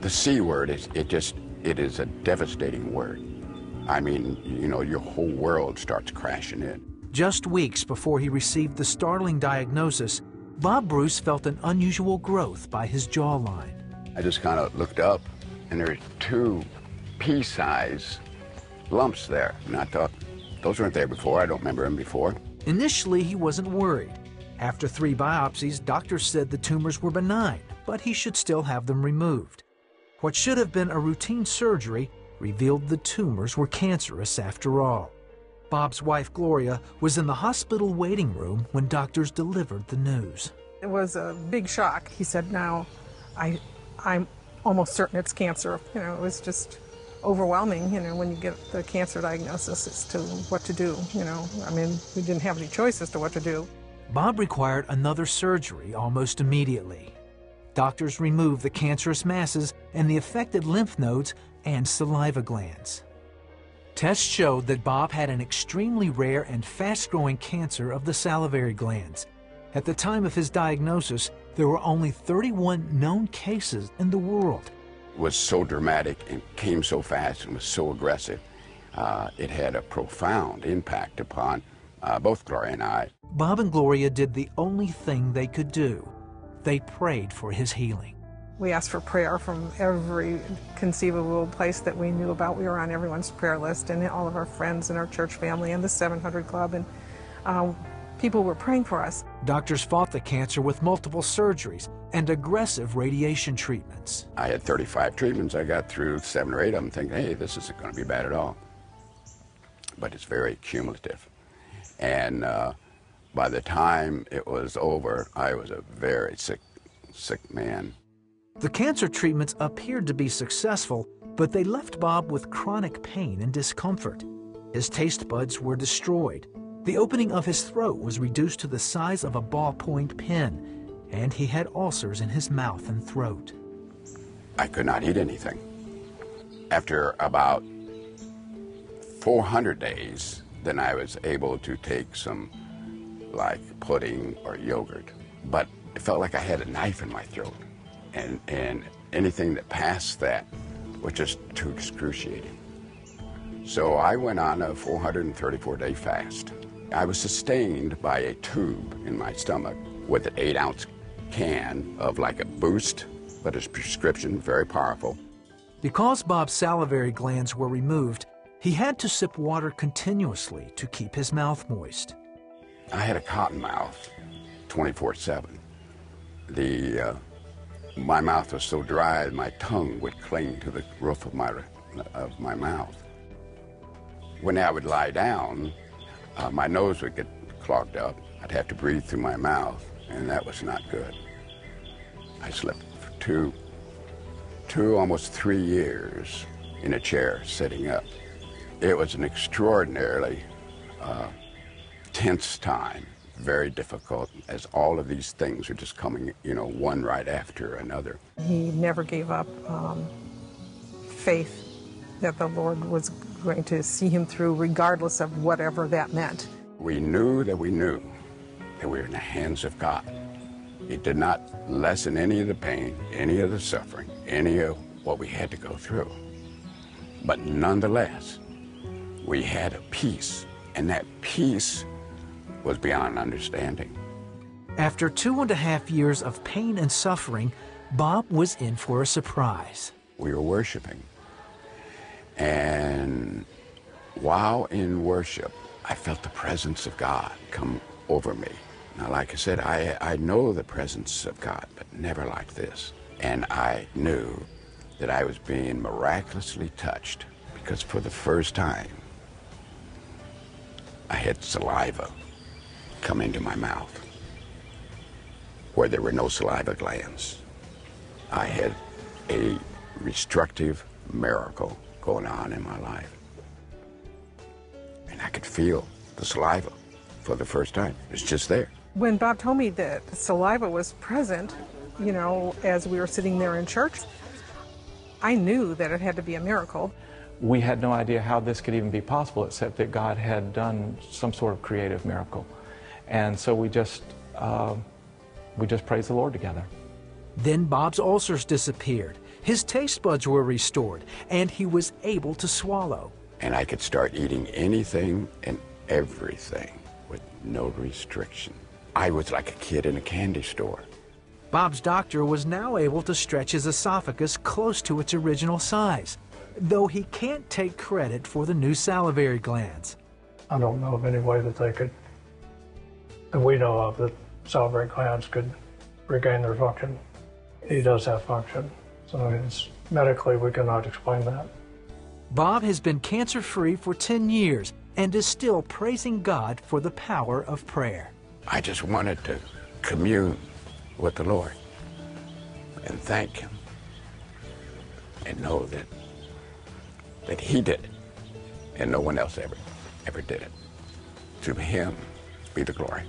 The C word, it is a devastating word. I mean, you know, your whole world starts crashing in. Just weeks before he received the startling diagnosis, Bob Bruce felt an unusual growth by his jawline. I just kind of looked up, and there were 2 pea-size lumps there. And I thought, those weren't there before. I don't remember them before. Initially, he wasn't worried. After 3 biopsies, doctors said the tumors were benign, but he should still have them removed. What should have been a routine surgery revealed the tumors were cancerous after all. Bob's wife, Gloria, was in the hospital waiting room when doctors delivered the news. It was a big shock. He said, now, I'm almost certain it's cancer. You know, it was just overwhelming, you know, when you get the cancer diagnosis as to what to do, you know. I mean, we didn't have any choice as to what to do. Bob required another surgery almost immediately. Doctors removed the cancerous masses and the affected lymph nodes and saliva glands. Tests showed that Bob had an extremely rare and fast-growing cancer of the salivary glands. At the time of his diagnosis, there were only 31 known cases in the world. It was so dramatic and came so fast and was so aggressive. It had a profound impact upon both Gloria and I. Bob and Gloria did the only thing they could do. They prayed for his healing. We asked for prayer from every conceivable place that we knew about. We were on everyone's prayer list, and all of our friends and our church family and the 700 Club, and people were praying for us. Doctors fought the cancer with multiple surgeries and aggressive radiation treatments. I had 35 treatments. I got through 7 or 8 of them thinking, hey, this isn't going to be bad at all. But it's very cumulative. And by the time it was over, I was a very sick man. The cancer treatments appeared to be successful, but they left Bob with chronic pain and discomfort. His taste buds were destroyed. The opening of his throat was reduced to the size of a ballpoint pen, and he had ulcers in his mouth and throat. I could not eat anything. After about 400 days, then I was able to take some, like pudding or yogurt. But it felt like I had a knife in my throat. And anything that passed that was just too excruciating. So I went on a 434-day fast. I was sustained by a tube in my stomach with an 8-ounce can of like a Boost, but it's prescription, very powerful. Because Bob's salivary glands were removed, he had to sip water continuously to keep his mouth moist. I had a cotton mouth 24/7. My mouth was so dry, my tongue would cling to the roof of my mouth. When I would lie down, my nose would get clogged up. I'd have to breathe through my mouth, and that was not good. I slept for almost 3 years in a chair, sitting up. It was an extraordinarily tense time. Very difficult, as all of these things are just coming, you know, one right after another. He never gave up faith that the Lord was going to see him through regardless of whatever that meant. We knew that we were in the hands of God. It did not lessen any of the pain, any of the suffering, any of what we had to go through. But nonetheless, we had a peace, and that peace was beyond understanding. After 2.5 years of pain and suffering, Bob was in for a surprise. We were worshiping, and while in worship, I felt the presence of God come over me. Now, like I said, I know the presence of God, but never like this. And I knew that I was being miraculously touched, because for the first time, I had saliva come into my mouth where there were no saliva glands. I had a restructive miracle going on in my life. And I could feel the saliva for the first time. It's just there. When Bob told me that saliva was present, you know, as we were sitting there in church, I knew that it had to be a miracle. We had no idea how this could even be possible, except that God had done some sort of creative miracle. And so we just praised the Lord together. Then Bob's ulcers disappeared. His taste buds were restored, and he was able to swallow. And I could start eating anything and everything with no restriction. I was like a kid in a candy store. Bob's doctor was now able to stretch his esophagus close to its original size, though he can't take credit for the new salivary glands. I don't know of any way that they could, that we know of, that salivary glands could regain their function. He does have function, so medically we cannot explain that. Bob has been cancer-free for 10 years and is still praising God for the power of prayer. I just wanted to commune with the Lord and thank Him and know that He did it and no one else ever did it. To Him be the glory.